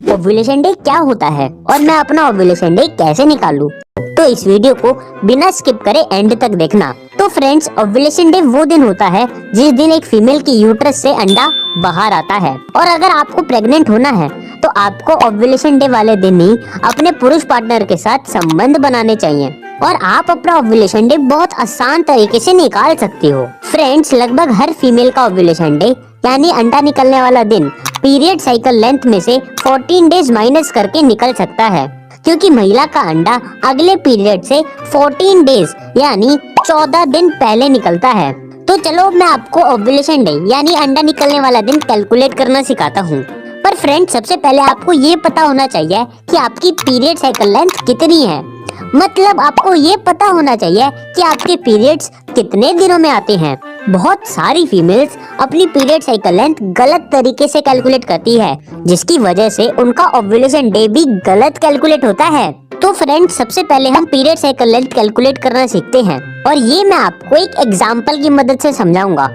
Ovulation day क्या होता है और मैं अपना ओव्यूलेशन डे कैसे निकालूं, तो इस वीडियो को बिना स्किप करे एंड तक देखना। तो फ्रेंड्स, ओव्यूलेशन डे वो दिन होता है जिस दिन एक फीमेल की यूट्रस से अंडा बाहर आता है। और अगर आपको प्रेग्नेंट होना है तो आपको ओव्यूलेशन डे वाले दिन ही अपने पुरुष पार्टनर के साथ संबंध बनाने चाहिए और आप अपना ओव्यूलेशन डे बहुत आसान तरीके से निकाल सकती हो। फ्रेंड्स, लगभग हर फीमेल का ओव्यूलेशन डे यानी अंडा निकलने वाला दिन पीरियड साइकिल लेंथ में से 14 डेज माइनस करके निकल सकता है, क्योंकि महिला का अंडा अगले पीरियड से 14 डेज यानी 14 दिन पहले निकलता है। तो चलो मैं आपको ओव्यूलेशन डे यानी अंडा निकलने वाला दिन कैलकुलेट करना सिखाता हूँ। पर फ्रेंड, सबसे पहले आपको ये पता होना चाहिए कि आपकी पीरियड साइकिल लेंथ कितनी है। मतलब आपको ये पता होना चाहिए कि आपके पीरियड्स कितने दिनों में आते हैं। बहुत सारी फीमेल्स अपनी पीरियड साइकिल लेंथ गलत तरीके से कैलकुलेट करती है, जिसकी वजह से उनका ओव्यूलेशन डे भी गलत कैलकुलेट होता है। तो फ्रेंड्स, सबसे पहले हम पीरियड साइकिल लेंथ कैलकुलेट करना सीखते हैं और ये मैं आपको एक एग्जांपल की मदद से समझाऊंगा।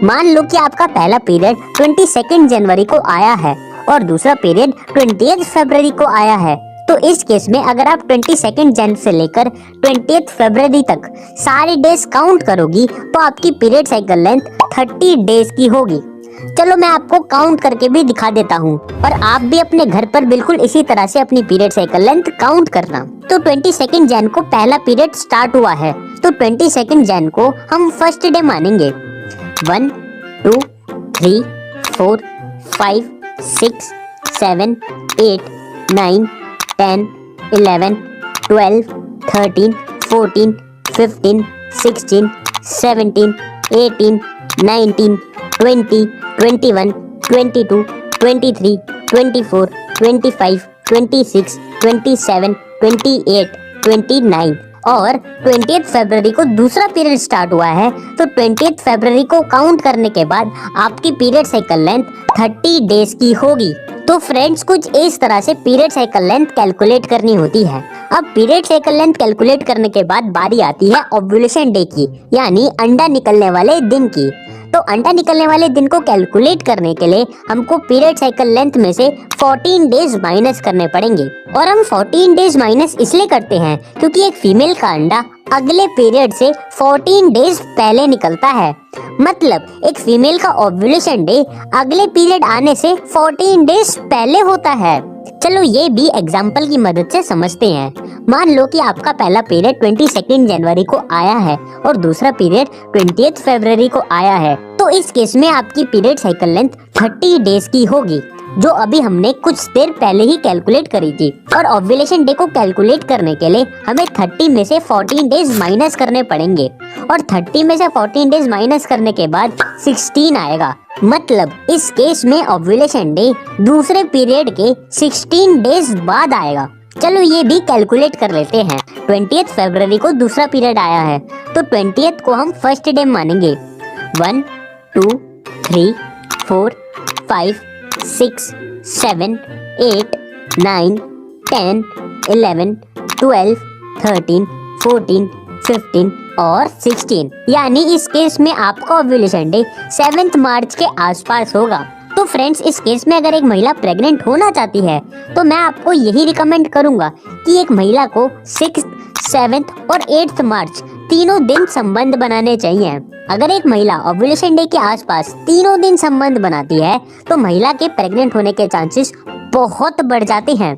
मान लो कि आपका पहला पीरियड 22 जनवरी को आया है और दूसरा पीरियड 20 फरवरी को आया है। तो इस केस में अगर आप 22 जन से लेकर 20 फरवरी तक सारे डेज काउंट करोगी तो आपकी पीरियड साइकिल लेंथ 30 डेज की होगी। चलो मैं आपको काउंट करके भी दिखा देता हूँ और आप भी अपने घर पर बिल्कुल इसी तरह से अपनी पीरियड साइकिल लेंथ काउंट करना। तो 22 जन को पहला पीरियड स्टार्ट हुआ है, तो 22 जन को हम फर्स्ट डे मानेंगे। 1 2 3 4 5 6 7 8 9 10 11 12 13 14 15 16 17 18 19 20 21 22 23 24 25 26 27 28 29 और 20 फरवरी को दूसरा पीरियड स्टार्ट हुआ है। तो 20 फरवरी को काउंट करने के बाद आपकी पीरियड साइकिल लेंथ 30 डेज की होगी। तो फ्रेंड्स, कुछ इस तरह से पीरियड साइकिल लेंथ कैलकुलेट करनी होती है। अब पीरियड साइकिल लेंथ कैलकुलेट करने के बाद बारी आती है ओव्यूलेशन डे की, यानी अंडा निकलने वाले दिन की। तो अंडा निकलने वाले दिन को कैलकुलेट करने के लिए हमको पीरियड साइकिल लेंथ में से 14 डेज माइनस करने पड़ेंगे। और हम 14 डेज माइनस इसलिए करते हैं क्योंकि एक फीमेल का अंडा अगले पीरियड से 14 डेज पहले निकलता है। मतलब एक फीमेल का ओव्यूलेशन डे अगले पीरियड आने से 14 डेज पहले होता है। चलो ये भी एग्जाम्पल की मदद से समझते हैं। मान लो कि आपका पहला पीरियड 22 जनवरी को आया है और दूसरा पीरियड 20 फरवरी को आया है। तो इस केस में आपकी पीरियड साइकिल लेंथ 30 डेज की होगी, जो अभी हमने कुछ देर पहले ही कैलकुलेट करी थी। और ओव्यूलेशन डे को कैलकुलेट करने के लिए हमें 30 में से 14 डेज माइनस करने पड़ेंगे और 30 में से 14 डेज माइनस करने के बाद 16 आएगा। मतलब इस केस में ओव्यूलेशन डे दूसरे पीरियड के 16 डेज बाद आएगा। चलो ये भी कैलकुलेट कर लेते हैं। 20 फरवरी को दूसरा पीरियड आया है, तो 20 को हम फर्स्ट डे मानेंगे। 1 2 3 4 5 6 7 8 9 10 11 12 13 14 15 और 16, यानी इस केस में आपका ओव्यूलेशन डे 7 मार्च के आसपास होगा। तो फ्रेंड्स, इस केस में अगर एक महिला प्रेग्नेंट होना चाहती है तो मैं आपको यही रिकमेंड करूंगा कि एक महिला को 6, 7 और 8 मार्च तीनों दिन संबंध बनाने चाहिए। अगर एक महिला ओव्यूलेशन डे के आसपास तीनों दिन संबंध बनाती है तो महिला के प्रेग्नेंट होने के चांसेस बहुत बढ़ जाते हैं।